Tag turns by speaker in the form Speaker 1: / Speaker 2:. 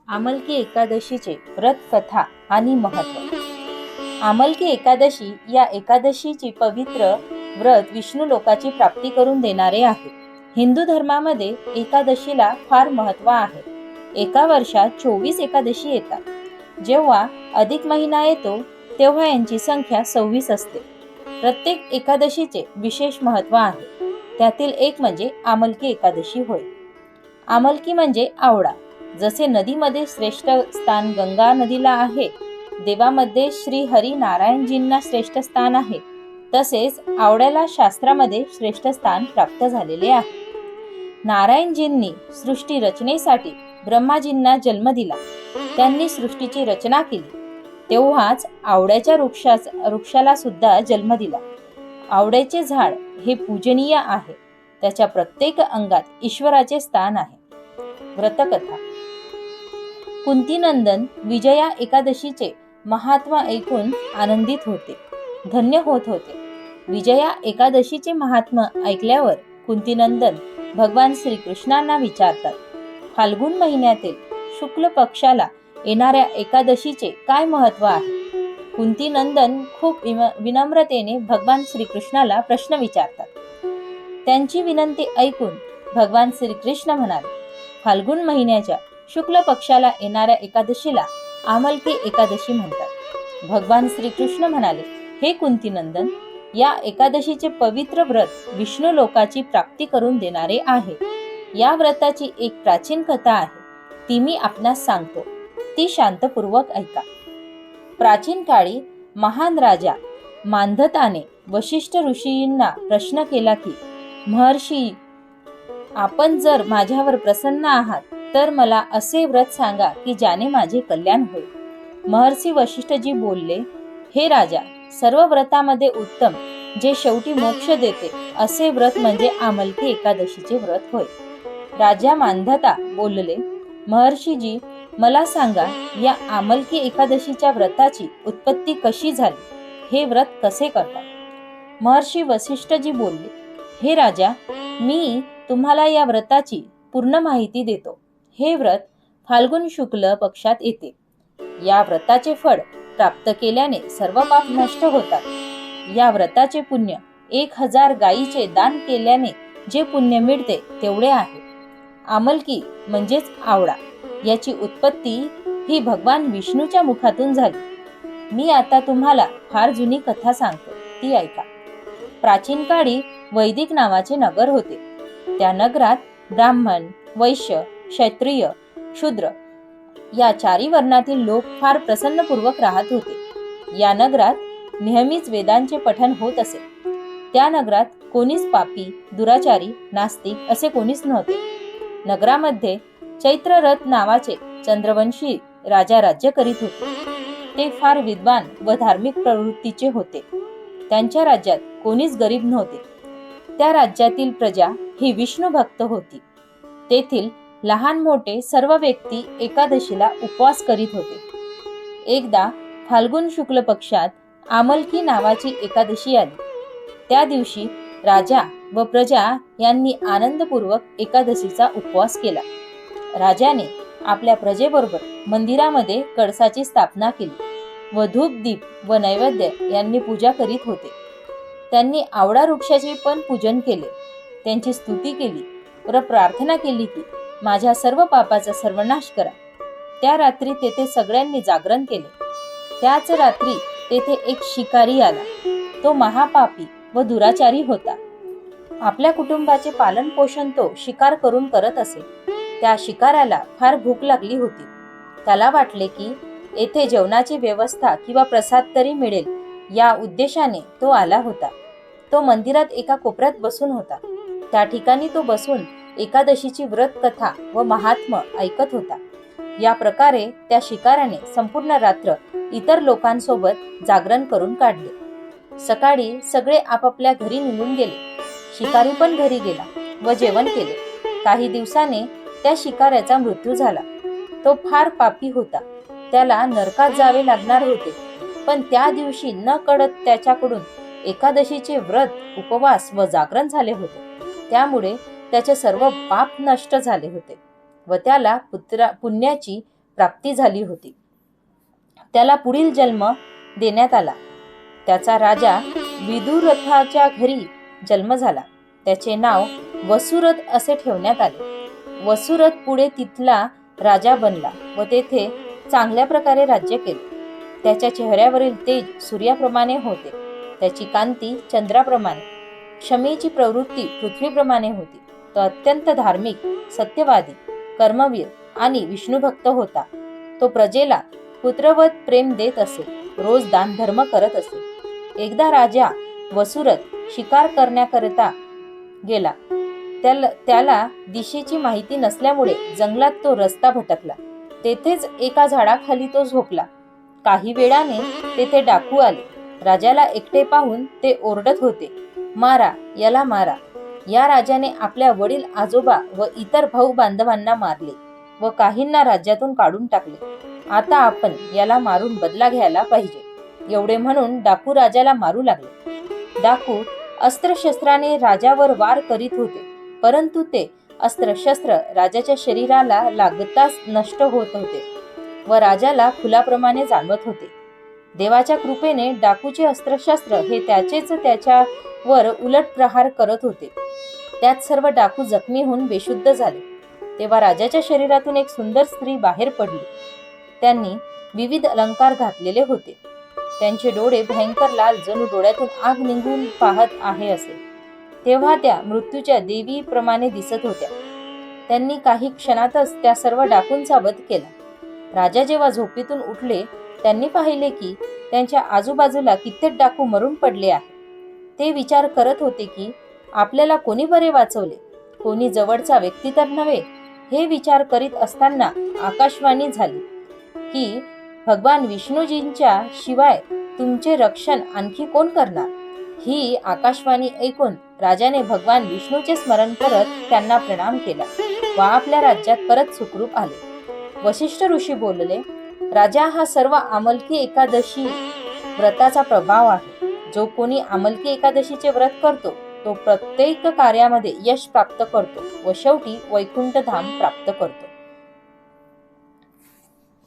Speaker 1: आमलकी एकादशीचे व्रत कथा आणि महत्त्व. आमलकी एकादशी या एकादशीची पवित्र व्रत विष्णू लोकाची प्राप्ती करून देणारे आहे. हिंदू धर्मामध्ये एकादशीला फार महत्त्व आहे. एका वर्षात 24 एकादशी येतात. जेव्हा अधिक महिना येतो तेव्हा यांची संख्या 26 असते. प्रत्येक एकादशीचे विशेष महत्त्व आहे. त्यातील एक म्हणजे आमलकी एकादशी होय. आमलकी म्हणजे आवळा. जसे नदीमध्ये श्रेष्ठ स्थान गंगा नदीला आहे, देवामध्ये श्री हरी नारायणजींना श्रेष्ठ स्थान आहे, तसेच आवळ्याला शास्त्रामध्ये श्रेष्ठ स्थान प्राप्त झालेले आहे. नारायणजींनी सृष्टी रचनेसाठी ब्रह्माजींना जन्म दिला. त्यांनी सृष्टीची रचना केली. तेव्हाच आवळ्याच्या वृक्षाला सुद्धा जन्म दिला. आवळ्याचे झाड हे पूजनीय आहे. त्याच्या प्रत्येक अंगात ईश्वराचे स्थान आहे. व्रतकथा. कुंतीनंदन विजया एकादशीचे महात्मा ऐकून आनंदित होते, धन्य होत होते. विजया एकादशीचे महात्मा ऐकल्यावर कुंतीनंदन भगवान श्रीकृष्णांना विचारतात, फाल्गुन महिन्यातील शुक्ल पक्षाला येणाऱ्या एकादशीचे काय महत्त्व आहे? कुंतीनंदन खूप विनम्रतेने भगवान श्रीकृष्णाला प्रश्न विचारतात. त्यांची विनंती ऐकून भगवान श्रीकृष्ण म्हणाले, फाल्गुन महिन्याच्या शुक्ल पक्षाला येणाऱ्या एकादशीला आमलकी एकादशी म्हणतात. भगवान श्रीकृष्ण म्हणाले, हे कुंतीनंदन, या एकादशीचे पवित्र व्रत विष्णू लोकाची प्राप्ती करून देणारे आहे. या व्रताची एक प्राचीन कथा आहे, ती मी आपणास सांगतो. ती शांतपूर्वक ऐका. प्राचीन काळी महान राजा मांधताने वशिष्ठ ऋषींना प्रश्न केला की, महर्षी, आपण जर माझ्यावर प्रसन्न आहात तर मला असे व्रत सांगा की ज्याने माझे कल्याण होईल. महर्षी वशिष्ठजी बोलले, हे राजा, सर्व व्रतामध्ये उत्तम, जे शेवटी मोक्ष देते, असे व्रत म्हणजे आमलकी एकादशीचे व्रत होय. राजा मांधता बोलले, महर्षीजी, मला सांगा, या आमलकी एकादशीच्या व्रताची उत्पत्ती कशी झाली? हे व्रत कसे करतात? महर्षी वशिष्ठजी बोलले, हे राजा, मी तुम्हाला या व्रताची पूर्ण माहिती देतो. हे व्रत फाल्गुन शुक्ल पक्षात येते. या व्रताचे फळ प्राप्त केल्याने सर्व पाप नष्ट होतात. या व्रताचे पुण्य 1000 गायीचे दान केल्याने जे पुण्य मिळते तेवढे आहे. आमलकी म्हणजेच आवळा, याची उत्पत्ती ही भगवान विष्णूच्या मुखातून झाली. मी आता तुम्हाला फार जुनी कथा सांगतो, ती ऐका. प्राचीन काळी वैदिक नावाचे नगर होते. त्या नगरात ब्राह्मण, वैश्य, क्षत्रिय, शूद्र या चारी वर्णातील लोक फार प्रसन्नपूर्वक राहत होते. या नगरात नेहमीच वेदांचे पठण होत असे. त्या नगरात कोणीच पापी, दुराचारी, नास्तिक असे कोणीच नव्हते. नगरामध्ये चैत्ररथ नावाचे चंद्रवंशी राजा राज्य करीत होते. ते फार विद्वान व धार्मिक प्रवृत्तीचे होते. त्यांच्या राज्यात कोणीच गरीब नव्हते. त्या राज्यातील प्रजा ही विष्णू भक्त होती. तेथील लहान मोठे सर्व व्यक्ती एकादशीला उपवास करीत होते. एकदा फाल्गुन शुक्ल पक्षात आमलकी नावाची एकादशी आली. त्या दिवशी राजा व प्रजा यांनी आनंदपूर्वक एकादशीचा उपवास केला. राजाने आपल्या प्रजेबरोबर मंदिरामध्ये कळसाची स्थापना केली व धूप, दीप व नैवेद्य यांनी पूजा करीत होते. त्यांनी आवळा वृक्षाचे पण पूजन केले. त्यांची स्तुती केली व प्रार्थना केली की माझ्या सर्व पापाचा सर्वनाश करा. त्या रात्री तेथे सगळ्यांनी जागरण केले. त्याच रात्री तेथे एक शिकारी आला. तो महापापी व दुराचारी होता. आपल्या कुटुंबाचे पालन पोषण तो शिकार करून करत असे. त्या शिकाराला फार भूक लागली होती. त्याला वाटले की येथे जेवणाची व्यवस्था किंवा प्रसाद तरी मिळेल, या उद्देशाने तो आला होता. तो मंदिरात एका कोपऱ्यात बसून होता. त्या ठिकाणी तो बसून एकादशीची व्रत कथा व महात्म्य ऐकत होता. या प्रकारे त्या शिकाराने संपूर्ण रात्र इतर लोकांसोबत जागरण करून काढले. सकाळी सगळे आपापल्या घरी निघून गेले. शिकारी पण घरी गेला व जेवण केले. काही दिवसाने त्या शिकाऱ्याचा मृत्यू झाला. तो फार पापी होता. त्याला नरकात जावे लागणार होते. पण त्या दिवशी न कळत त्याच्याकडून एकादशीचे व्रत, उपवास व जागरण झाले होते. त्यामुळे त्याचे सर्व पाप नष्ट झाले होते व त्याला पुण्याची प्राप्ती झाली होती. त्याला पुढील जन्म देण्यात आला. त्याचा राजा विदुरथाच्या घरी जन्म झाला. त्याचे नाव वसुरथ असे ठेवण्यात आले. वसुरथ पुढे तिथला राजा बनला व तेथे चांगल्या प्रकारे राज्य केले. त्याच्या चेहऱ्यावरील तेज सूर्याप्रमाणे होते. त्याची कांती चंद्राप्रमाणे, क्षमेची प्रवृत्ती पृथ्वीप्रमाणे होती. तो अत्यंत धार्मिक, सत्यवादी, कर्मवीर आणि विष्णुभक्त होता. तो प्रजेला पुत्रवत प्रेम देत असे. रोज दान धर्म करत असे. एकदा राजा वसुरथ शिकार करण्याकरिता गेला. त्याला दिशेची माहिती नसल्यामुळे जंगलात तो रस्ता भटकला. तेथेच एका झाडाखाली तो झोपला. काही वेळाने तेथे डाकू आले. राजाला एकटे पाहून ते ओरडत होते, मारा, याला मारा. या राजाने आपल्या वडील आजोबा व इतर भाऊ बांधवांना मारले व काहींना राज्यातून काढून टाकले. आता आपण याला मारून बदला घ्यायला पाहिजे. एवढे म्हणून डाकू राजाला मारू लागले. डाकू अस्त्रशस्त्राने राजावर वार करीत होते, परंतु ते अस्त्रशस्त्र राजाच्या शरीराला लागताच नष्ट होत होते व राजाला फुलाप्रमाणे जाणवत होते. देवाच्या कृपेने डाकूचे अस्त्रशस्त्र हे त्याच्यावर उलट प्रहार करत होते. त्यात सर्व डाकू जखमी होऊन बेशुद्ध झाले. तेव्हा राजाच्या शरीरातून एक सुंदर स्त्री बाहेर पडली. त्यांनी विविध अलंकार घातलेले होते. त्यांचे डोळे भयंकर लाल, जणू डोळ्यातून आग निघून पाहत आहे असे. तेव्हा त्या मृत्यूच्या देवीप्रमाणे दिसत होत्या. त्यांनी काही क्षणातच त्या सर्व डाकूंचा वध केला. राजा जेव्हा झोपेतून उठले, त्यांनी पाहिले की त्यांच्या आजूबाजूला कित्येक डाकू मरून पडले आहे. ते विचार करत होते की आपल्याला कोणी बरे वाचवले, कोणी जवळचा व्यक्ती तर नव्हे. हे विचार करीत असताना आकाशवाणी झाली की भगवान विष्णूजींच्या शिवाय तुमचे रक्षण आणखी कोण करणार. ही आकाशवाणी ऐकून राजाने भगवान विष्णूचे स्मरण करत त्यांना प्रणाम केला व आपल्या राज्यात परत सुखरूप आले. वशिष्ठ ऋषी बोलले, राजा हा सर्व आमलकी एकादशी व्रताचा प्रभाव आहे. जो कोणी आमलकी एकादशीचे व्रत करतो तो प्रत्येक कार्यामध्ये यश प्राप्त करतो व शेवटी वैकुंठ धाम प्राप्त करतो.